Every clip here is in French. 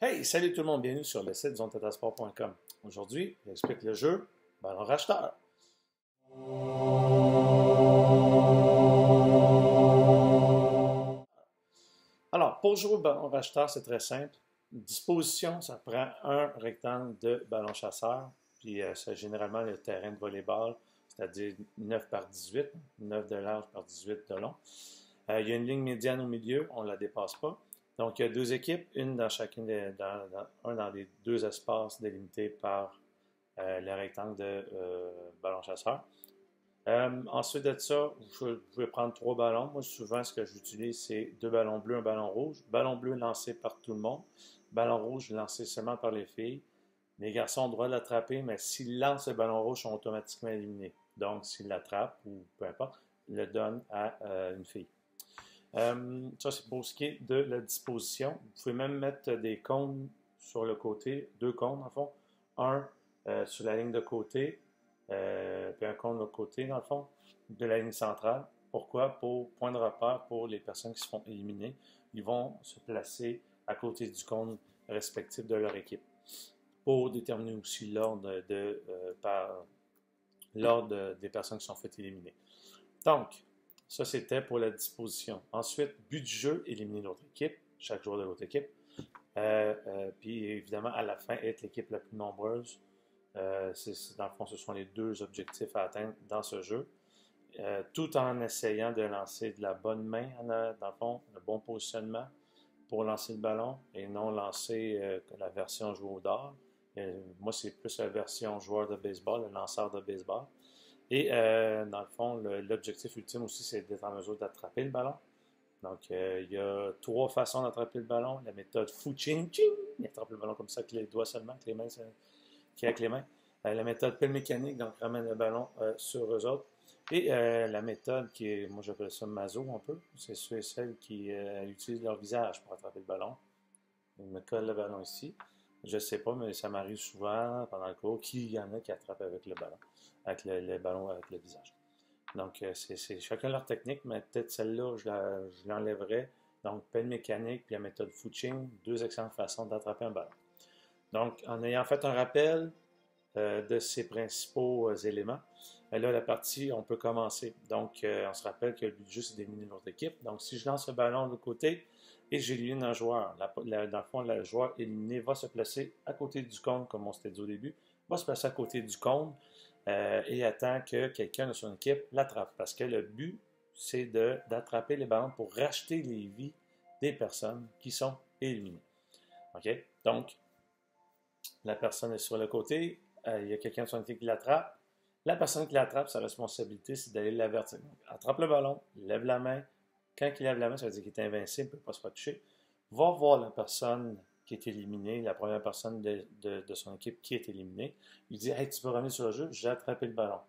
Hey, salut tout le monde, bienvenue sur le site zonetatasport.com. Aujourd'hui, j'explique le jeu Ballon Racheteur. Alors, pour jouer au Ballon Racheteur, c'est très simple. Disposition, ça prend un rectangle de ballon chasseur, puis c'est généralement le terrain de volleyball, c'est-à-dire 9 par 18, 9 de large par 18 de long. Il y a une ligne médiane au milieu, on ne la dépasse pas. Donc, il y a deux équipes, une dans chacune un dans les deux espaces délimités par le rectangle de ballon chasseur. Ensuite de ça, vous pouvez prendre trois ballons. Moi, souvent, ce que j'utilise, c'est deux ballons bleus, un ballon rouge. Ballon bleu lancé par tout le monde. Ballon rouge lancé seulement par les filles. Les garçons ont le droit de l'attraper, mais s'ils lancent le ballon rouge, ils sont automatiquement éliminés. Donc, s'ils l'attrapent, ou peu importe, ils le donnent à une fille. Ça, c'est pour ce qui est de la disposition. Vous pouvez même mettre des cônes sur le côté, deux cônes, en fond. Un sur la ligne de côté, puis un cône de l'autre côté, dans le fond, de la ligne centrale. Pourquoi? Pour point de repère pour les personnes qui se font éliminer. Ils vont se placer à côté du cône respectif de leur équipe pour déterminer aussi l'ordre par l'ordre des personnes qui sont faites éliminer. Donc, ça, c'était pour la disposition. Ensuite, but du jeu, éliminer l'autre équipe, chaque joueur de l'autre équipe. Puis, évidemment, à la fin, être l'équipe la plus nombreuse. Dans le fond, ce sont les deux objectifs à atteindre dans ce jeu. Tout en essayant de lancer de la bonne main, dans le fond, le bon positionnement pour lancer le ballon et non lancer la version joueur d'or. Moi, c'est plus la version joueur de baseball, le lanceur de baseball. Et dans le fond, l'objectif ultime aussi, c'est d'être en mesure d'attraper le ballon. Donc, il y a trois façons d'attraper le ballon. La méthode Fuching, il attrape le ballon comme ça avec les doigts seulement, avec les mains, avec les mains. La méthode pelle mécanique, donc ramène le ballon sur eux autres. Et la méthode qui est, moi j'appelle ça maso un peu, c'est ceux et celles qui utilisent leur visage pour attraper le ballon. Ils me collent le ballon ici. Je ne sais pas, mais ça m'arrive souvent pendant le cours qu'il y en a qui attrapent avec le ballon, avec le ballon avec le visage. Donc, c'est chacun leur technique, mais peut-être celle-là, je l'enlèverais. Donc, pelle mécanique puis la méthode Fuching, deux excellentes façons d'attraper un ballon. Donc, en ayant fait un rappel de ces principaux éléments, là, la partie, on peut commencer. Donc, on se rappelle que le but du jeu, c'est d'éliminer l'autre équipe. Donc, si je lance le ballon de l'autre côté et j'élimine un joueur, dans le fond, le joueur éliminé va se placer à côté du cône, comme on s'était dit au début, va se placer à côté du cône et attend que quelqu'un de son équipe l'attrape. Parce que le but, c'est d'attraper les ballons pour racheter les vies des personnes qui sont éliminées. OK? Donc, la personne est sur le côté, il y a quelqu'un de son équipe qui l'attrape. La personne qui l'attrape, sa responsabilité, c'est d'aller l'avertir. Attrape le ballon, lève la main. Quand il lève la main, ça veut dire qu'il est invincible, il ne peut pas se faire toucher. Va voir la personne qui est éliminée, la première personne de son équipe qui est éliminée. Il dit Hey, tu peux revenir sur le jeu, j'ai attrapé le ballon.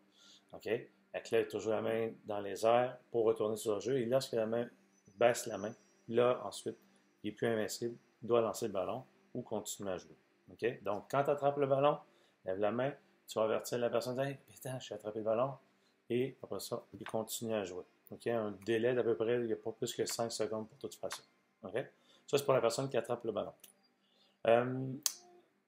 OK? Avec là, il a toujours la main dans les airs pour retourner sur le jeu. Et lorsque la main baisse la main, là, ensuite, il n'est plus invincible, il doit lancer le ballon ou continuer à jouer. OK? Donc, quand tu attrapes le ballon, lève la main, tu vas avertir la personne, hey, putain, j'ai attrapé le ballon. Et après ça, il continue à jouer. OK? Un délai d'à peu près, il n'y a pas plus que 5 secondes pour toute façon. OK? Ça, c'est pour la personne qui attrape le ballon. Dans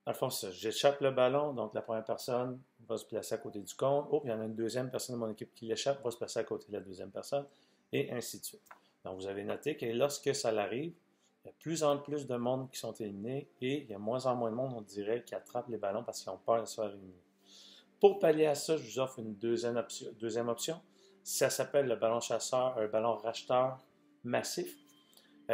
le fond, j'échappe le ballon, donc la première personne va se placer à côté du cône. Oh, il y en a une deuxième personne de mon équipe qui l'échappe, va se placer à côté de la deuxième personne, et ainsi de suite. Donc, vous avez noté que lorsque ça l'arrive, il y a de plus en plus de monde qui sont éliminés et il y a moins en moins de monde, on dirait, qui attrapent les ballons parce qu'ils ont peur de se faire éliminer. Pour pallier à ça, je vous offre une deuxième option. Ça s'appelle le ballon chasseur, un ballon racheteur massif.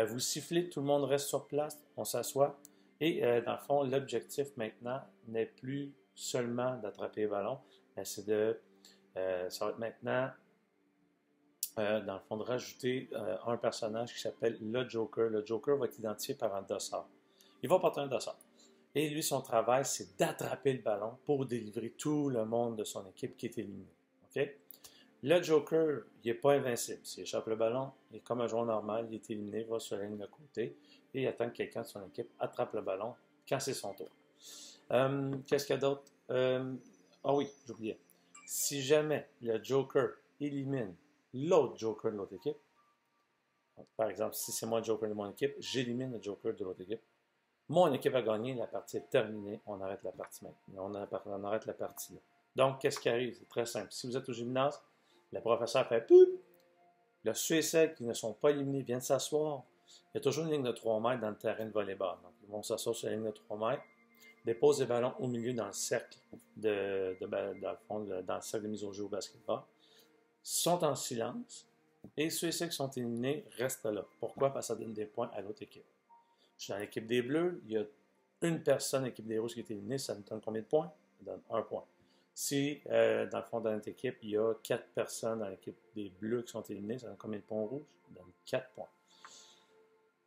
Vous sifflez, tout le monde reste sur place, on s'assoit. Et dans le fond, l'objectif maintenant n'est plus seulement d'attraper les ballons, mais ça va être maintenant, dans le fond, de rajouter un personnage qui s'appelle le Joker. Le Joker va être identifié par un dossard. Il va porter un dossard. Et lui, son travail, c'est d'attraper le ballon pour délivrer tout le monde de son équipe qui est éliminé. OK? Le Joker, il n'est pas invincible. S'il échappe le ballon, il est comme un joueur normal, il est éliminé, il va sur la ligne de côté et il attend que quelqu'un de son équipe attrape le ballon quand c'est son tour. Qu'est-ce qu'il y a d'autre? Ah oui, j'oubliais. Si jamais le Joker élimine l'autre Joker de l'autre équipe, donc, par exemple, si c'est moi le Joker de mon équipe, j'élimine le Joker de l'autre équipe. Mon équipe a gagné, la partie est terminée, on arrête la partie maintenant. On arrête la partie là. Donc, qu'est-ce qui arrive? C'est très simple. Si vous êtes au gymnase, le professeur fait poup! Là, ceux et celles qui ne sont pas éliminés viennent s'asseoir. Il y a toujours une ligne de 3 mètres dans le terrain de volleyball. Donc, ils vont s'asseoir sur la ligne de 3 mètres, déposent les ballons au milieu dans le cercle dans le fond, dans le cercle de mise au jeu au basketball, sont en silence, et ceux et celles qui sont éliminés restent là. Pourquoi? Parce que ça donne des points à l'autre équipe. Je suis dans l'équipe des Bleus, il y a une personne, l'équipe des Rouges qui est éliminée, ça nous donne combien de points? Ça donne 1 point. Si, dans le fond, dans notre équipe, il y a 4 personnes dans l'équipe des Bleus qui sont éliminées, ça donne combien de points rouges? Ça donne 4 points.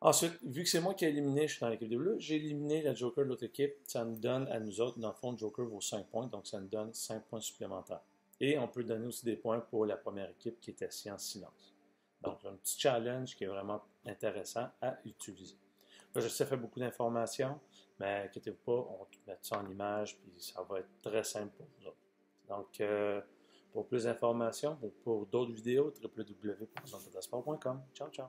Ensuite, vu que c'est moi qui ai éliminé, je suis dans l'équipe des Bleus, j'ai éliminé le Joker de l'autre équipe, ça nous donne à nous autres, dans le fond, le Joker vaut 5 points, donc ça nous donne 5 points supplémentaires. Et on peut donner aussi des points pour la première équipe qui est assise en silence. Donc, un petit challenge qui est vraiment intéressant à utiliser. Là, je sais, ça fait beaucoup d'informations, mais inquiétez-vous pas, on va tout mettre ça en image, puis ça va être très simple pour vous autres. Donc, pour plus d'informations, ou pour d'autres vidéos, www.zonedatasport.com. Ciao, ciao!